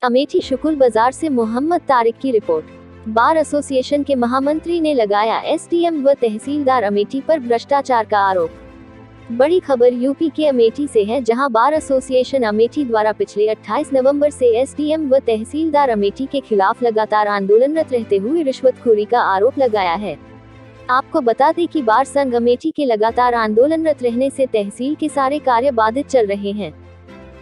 अमेठी शुकुल बाजार से मोहम्मद तारिक की रिपोर्ट। बार एसोसिएशन के महामंत्री ने लगाया एसडीएम व तहसीलदार अमेठी पर भ्रष्टाचार का आरोप। बड़ी खबर यूपी के अमेठी से है, जहां बार एसोसिएशन अमेठी द्वारा पिछले 28 नवंबर से एसडीएम व तहसीलदार अमेठी के खिलाफ लगातार आंदोलनरत रहते हुए रिश्वतखोरी का आरोप लगाया है। आपको बता दें कि बार संघ अमेठी के लगातार आंदोलनरत रहने से तहसील के सारे कार्य बाधित चल रहे हैं।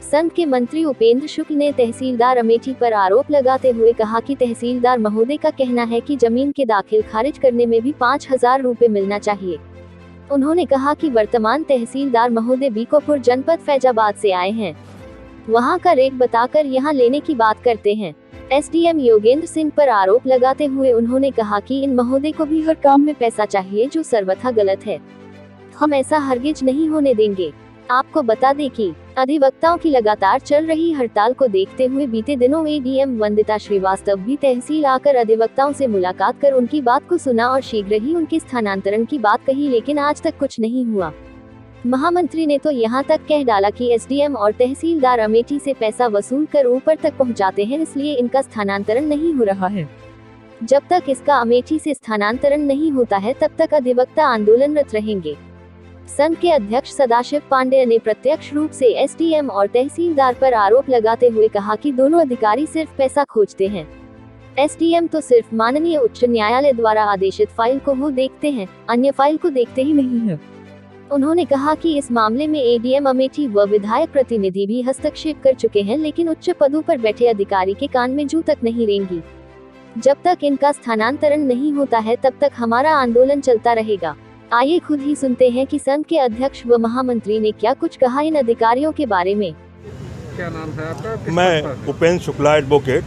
संघ के मंत्री उपेंद्र शुक्ल ने तहसीलदार अमेठी पर आरोप लगाते हुए कहा कि तहसीलदार महोदय का कहना है कि जमीन के दाखिल खारिज करने में भी 5,000 रुपए मिलना चाहिए। उन्होंने कहा कि वर्तमान तहसीलदार महोदय बीकोपुर जनपद फैजाबाद से आए हैं, वहां का रेट बताकर यहां लेने की बात करते हैं। एसडीएम योगेंद्र सिंह पर आरोप लगाते हुए उन्होंने कहा कि इन महोदय को भी हर काम में पैसा चाहिए, जो सर्वथा गलत है। हम ऐसा हरगिज नहीं होने देंगे। आपको बता दें कि अधिवक्ताओं की लगातार चल रही हड़ताल को देखते हुए बीते दिनों एडीएम वंदिता श्रीवास्तव भी तहसील आकर अधिवक्ताओं से मुलाकात कर उनकी बात को सुना और शीघ्र ही उनके स्थानांतरण की बात कही, लेकिन आज तक कुछ नहीं हुआ। महामंत्री ने तो यहाँ तक कह डाला कि एसडीएम और तहसीलदार अमेठी से पैसा वसूल कर ऊपर तक पहुँचाते हैं, इसलिए इनका स्थानांतरण नहीं हो रहा है। जब तक इसका अमेठी से स्थानांतरण नहीं होता है, तब तक अधिवक्ता आंदोलनरत रहेंगे। संघ के अध्यक्ष सदाशिव पांडेय ने प्रत्यक्ष रूप से एसडीएम और तहसीलदार पर आरोप लगाते हुए कहा कि दोनों अधिकारी सिर्फ पैसा खोजते हैं। एसडीएम तो सिर्फ माननीय उच्च न्यायालय द्वारा आदेशित फाइल को वो देखते हैं, अन्य फाइल को देखते ही नहीं है। उन्होंने कहा कि इस मामले में एडीएम अमेठी व विधायक प्रतिनिधि भी हस्तक्षेप कर चुके हैं, लेकिन उच्च पदों पर बैठे अधिकारी के कान में जू तक नहीं रेंगी। जब तक इनका स्थानांतरण नहीं होता है, तब तक हमारा आंदोलन चलता रहेगा। आइए खुद ही सुनते हैं कि संघ के अध्यक्ष व महामंत्री ने क्या कुछ कहा इन अधिकारियों के बारे में। क्या नाम है आपका? मैं उपेंद्र शुक्ला एडवोकेट,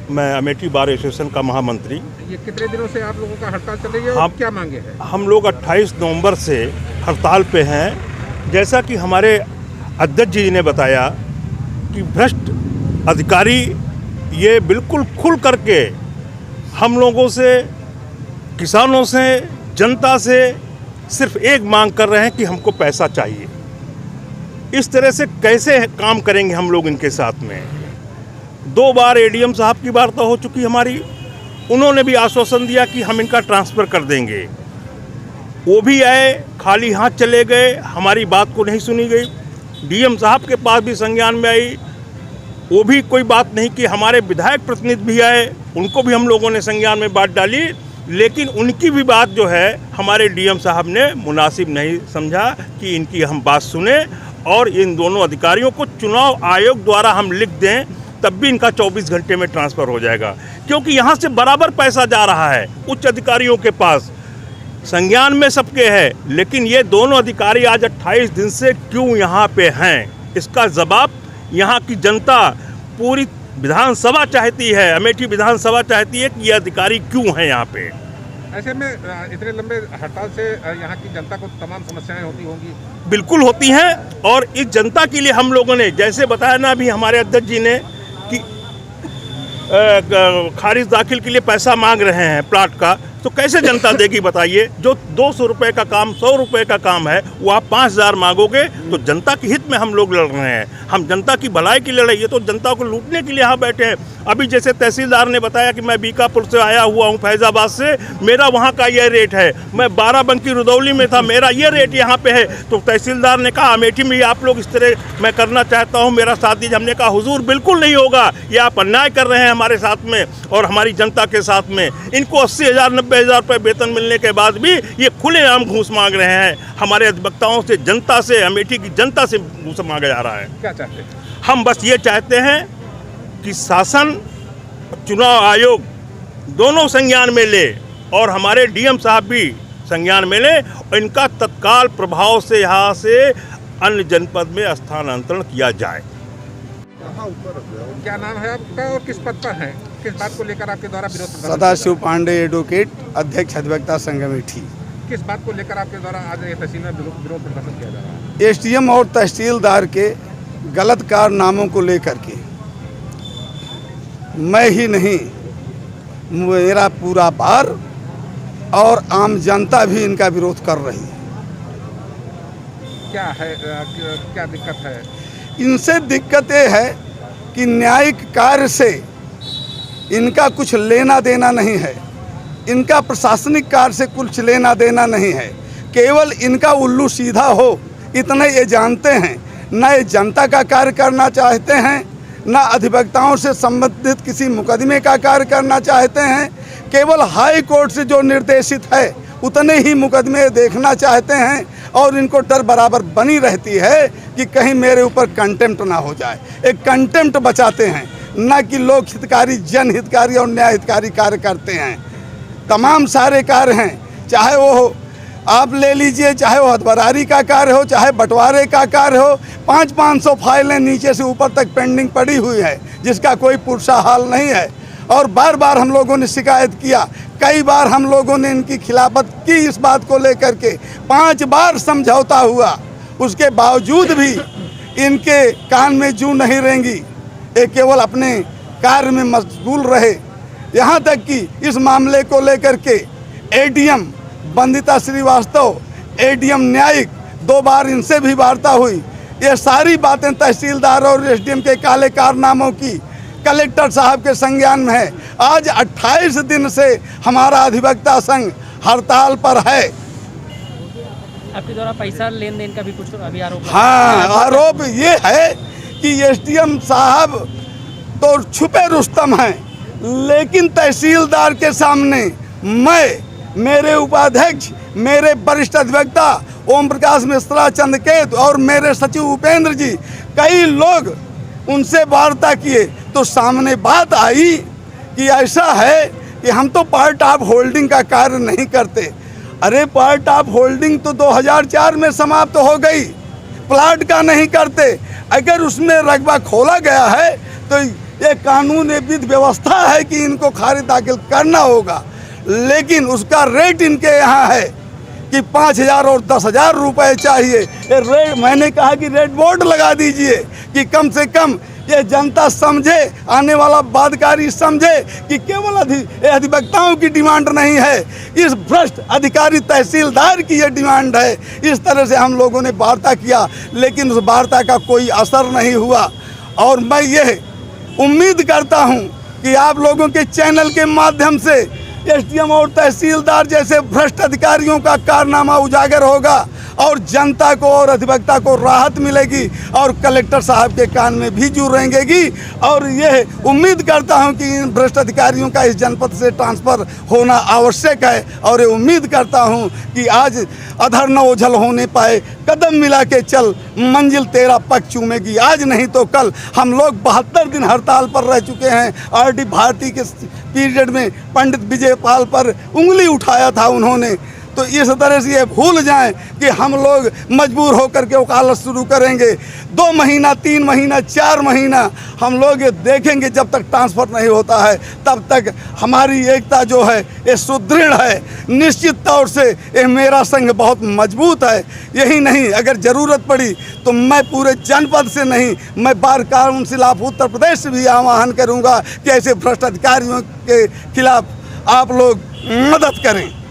मैं अमेठी बार एसोसिएशन का महामंत्री। ये कितने दिनों से आप लोगों का हड़ताल चल रही है और क्या मांगे हैं? हम लोग 28 नवंबर से हड़ताल पे हैं। जैसा कि हमारे अध्यक्ष जी ने बताया कि भ्रष्ट अधिकारी ये बिल्कुल खुल करके हम लोगों से, किसानों से, जनता से सिर्फ एक मांग कर रहे हैं कि हमको पैसा चाहिए। इस तरह से कैसे काम करेंगे हम लोग इनके साथ में? 2 बार एडीएम साहब की वार्ता हो चुकी हमारी, उन्होंने भी आश्वासन दिया कि हम इनका ट्रांसफ़र कर देंगे। वो भी आए, खाली हाथ चले गए, हमारी बात को नहीं सुनी गई। डीएम साहब के पास भी संज्ञान में आई, वो भी कोई बात नहीं की। हमारे विधायक प्रतिनिधि भी आए, उनको भी हम लोगों ने संज्ञान में बात डाली, लेकिन उनकी भी बात जो है हमारे डीएम साहब ने मुनासिब नहीं समझा कि इनकी हम बात सुने और इन दोनों अधिकारियों को चुनाव आयोग द्वारा हम लिख दें, तब भी इनका 24 घंटे में ट्रांसफ़र हो जाएगा, क्योंकि यहाँ से बराबर पैसा जा रहा है उच्च अधिकारियों के पास। संज्ञान में सबके है, लेकिन ये दोनों अधिकारी आज 28 दिन से क्यों यहाँ पे हैं, इसका जवाब यहाँ की जनता, पूरी विधानसभा चाहती है, अमेठी विधानसभा चाहती है कि ये अधिकारी क्यों हैं यहाँ पे। ऐसे में इतने लंबे हड़ताल से यहाँ की जनता को तमाम समस्याएं होती होंगी। बिल्कुल होती हैं, और इस जनता के लिए हम लोगों ने, जैसे बताया ना अभी हमारे अध्यक्ष जी ने कि खारिज दाखिल के लिए पैसा मांग रहे हैं प्लाट का, तो कैसे जनता देगी बताइए? जो 200 रुपये का काम 100 रुपये का काम है, वो आप 5,000 मांगोगे, तो जनता के हित में हम लोग लड़ रहे हैं। हम जनता की भलाई की लड़ाई है, तो जनता को लूटने के लिए यहाँ बैठे हैं। अभी जैसे तहसीलदार ने बताया कि मैं बीकापुर से आया हुआ हूँ, फैजाबाद से, मेरा वहाँ का ये रेट है। मैं बाराबंकी रुदौली में था, मेरा ये रेट यहाँ पे है। तो तहसीलदार ने कहा अमेठी में आप लोग इस तरह मैं करना चाहता हूँ, मेरा साथ दीजिए। हमने कहा हुजूर बिल्कुल नहीं होगा, ये आप अन्याय कर रहे हैं हमारे साथ में और हमारी जनता के साथ में। इनको 80,000 90,000 रुपये वेतन मिलने के बाद भी ये खुलेआम घूस मांग रहे हैं। हमारे अधिवक्ताओं से, जनता से, अमेठी की जनता से घूस मांगा जा रहा है। क्या चाहते हैं? हम बस ये चाहते हैं कि शासन, चुनाव आयोग दोनों संज्ञान में ले और हमारे डीएम साहब भी संज्ञान में ले और इनका तत्काल प्रभाव से यहाँ से अन्य जनपद में स्थानांतरण किया जाए। क्या नाम है आपका और किस पद पर है? किस बात को लेकर आपके द्वारा विरोध? सदाशिव पांडेय एडवोकेट, अध्यक्ष अधिवक्ता संघ अमेठी। किस बात को लेकर आपके द्वारा आज तहसील में विरोध प्रदर्शन किया जा रहा है? एसडीएम और तहसीलदार के गलत कारनामों को लेकर के मैं ही नहीं, मेरा पूरा बार और आम जनता भी इनका विरोध कर रही है। क्या है, क्या दिक्कत है? इनसे दिक्कत ये है कि न्यायिक कार्य से इनका कुछ लेना देना नहीं है, इनका प्रशासनिक कार्य से कुछ लेना देना नहीं है। केवल इनका उल्लू सीधा हो इतने ये जानते हैं। न ये जनता का कार्य करना चाहते हैं, न अधिवक्ताओं से संबंधित किसी मुकदमे का कार्य करना चाहते हैं। केवल हाई कोर्ट से जो निर्देशित है उतने ही मुकदमे देखना चाहते हैं और इनको डर बराबर बनी रहती है कि कहीं मेरे ऊपर कंटेम्प्ट ना हो जाए। एक कंटेम्प्ट बचाते हैं, न कि लोक हितकारी, जनहितकारी और न्याय हितकारी कार्य करते हैं। तमाम सारे कार्य हैं, चाहे वो आप ले लीजिए, चाहे वो हथबरारी का कार्य हो, चाहे बंटवारे का कार्य हो। 500 फाइलें नीचे से ऊपर तक पेंडिंग पड़ी हुई है, जिसका कोई पुरसा हाल नहीं है। और बार बार हम लोगों ने शिकायत किया, कई बार हम लोगों ने इनकी खिलाफत की इस बात को लेकर के। 5 बार समझौता हुआ, उसके बावजूद भी इनके कान में जूं नहीं रेंगी। ये केवल अपने कार्य में मशगूल रहे। यहाँ तक कि इस मामले को लेकर के एडीएम बंदिता श्रीवास्तव, एडीएम न्यायिक, 2 बार इनसे भी वार्ता हुई। ये सारी बातें तहसीलदार और एसडीएम के काले कारनामों की कलेक्टर साहब के संज्ञान में है। आज 28 दिन से हमारा अधिवक्ता संघ हड़ताल पर है। आपके द्वारा पैसा लेन देन का भी कुछ अभी आरोप है? हाँ, आरोप ये है कि एसडीएम साहब तो छुपे रुस्तम हैं, लेकिन तहसीलदार के सामने मैं, मेरे उपाध्यक्ष, मेरे वरिष्ठ अधिवक्ता ओम प्रकाश मिश्रा, चंद्रकेत और मेरे सचिव उपेंद्र जी, कई लोग उनसे वार्ता किए तो सामने बात आई कि ऐसा है कि हम तो पार्ट ऑफ होल्डिंग का कार्य नहीं करते। अरे पार्ट ऑफ होल्डिंग तो 2004 में समाप्त हो गई, प्लाट का नहीं करते। अगर उसमें रकबा खोला गया है तो ये कानून विधि व्यवस्था है कि इनको खारिज दाखिल करना होगा, लेकिन उसका रेट इनके यहाँ है कि 5,000 और 10,000 रुपये चाहिए। ये रेट, मैंने कहा कि रेट बोर्ड लगा दीजिए कि कम से कम ये जनता समझे, आने वाला बादकारी समझे कि केवल अधिवक्ताओं की डिमांड नहीं है, इस भ्रष्ट अधिकारी तहसीलदार की ये डिमांड है। इस तरह से हम लोगों ने वार्ता किया, लेकिन उस वार्ता का कोई असर नहीं हुआ। और मैं ये उम्मीद करता हूँ कि आप लोगों के चैनल के माध्यम से एसडीएम और तहसीलदार जैसे भ्रष्ट अधिकारियों का कारनामा उजागर होगा और जनता को और अधिवक्ता को राहत मिलेगी और कलेक्टर साहब के कान में भी जू रेंगेगी। और यह उम्मीद करता हूं कि इन भ्रष्ट अधिकारियों का इस जनपद से ट्रांसफ़र होना आवश्यक है। और ये उम्मीद करता हूं कि आज अधर न ओझल होने पाए, कदम मिला के चल, मंजिल तेरा पग चूमेगी। आज नहीं तो कल। हम लोग 72 दिन हड़ताल पर रह चुके हैं। आरडी भारती के पीरियड में पंडित विजय पाल पर उंगली उठाया था उन्होंने। तो इस तरह से ये भूल जाएं कि हम लोग मजबूर होकर के वकालत शुरू करेंगे। 2 महीना, 3 महीना, 4 महीना हम लोग ये देखेंगे। जब तक ट्रांसफ़र नहीं होता है तब तक हमारी एकता जो है ये सुदृढ़ है। निश्चित तौर से ये मेरा संघ बहुत मजबूत है। यही नहीं, अगर ज़रूरत पड़ी तो मैं पूरे जनपद से नहीं, मैं bar council of Uttar Pradesh से भी आह्वान करूँगा कि ऐसे भ्रष्ट अधिकारियों के खिलाफ आप लोग मदद करें।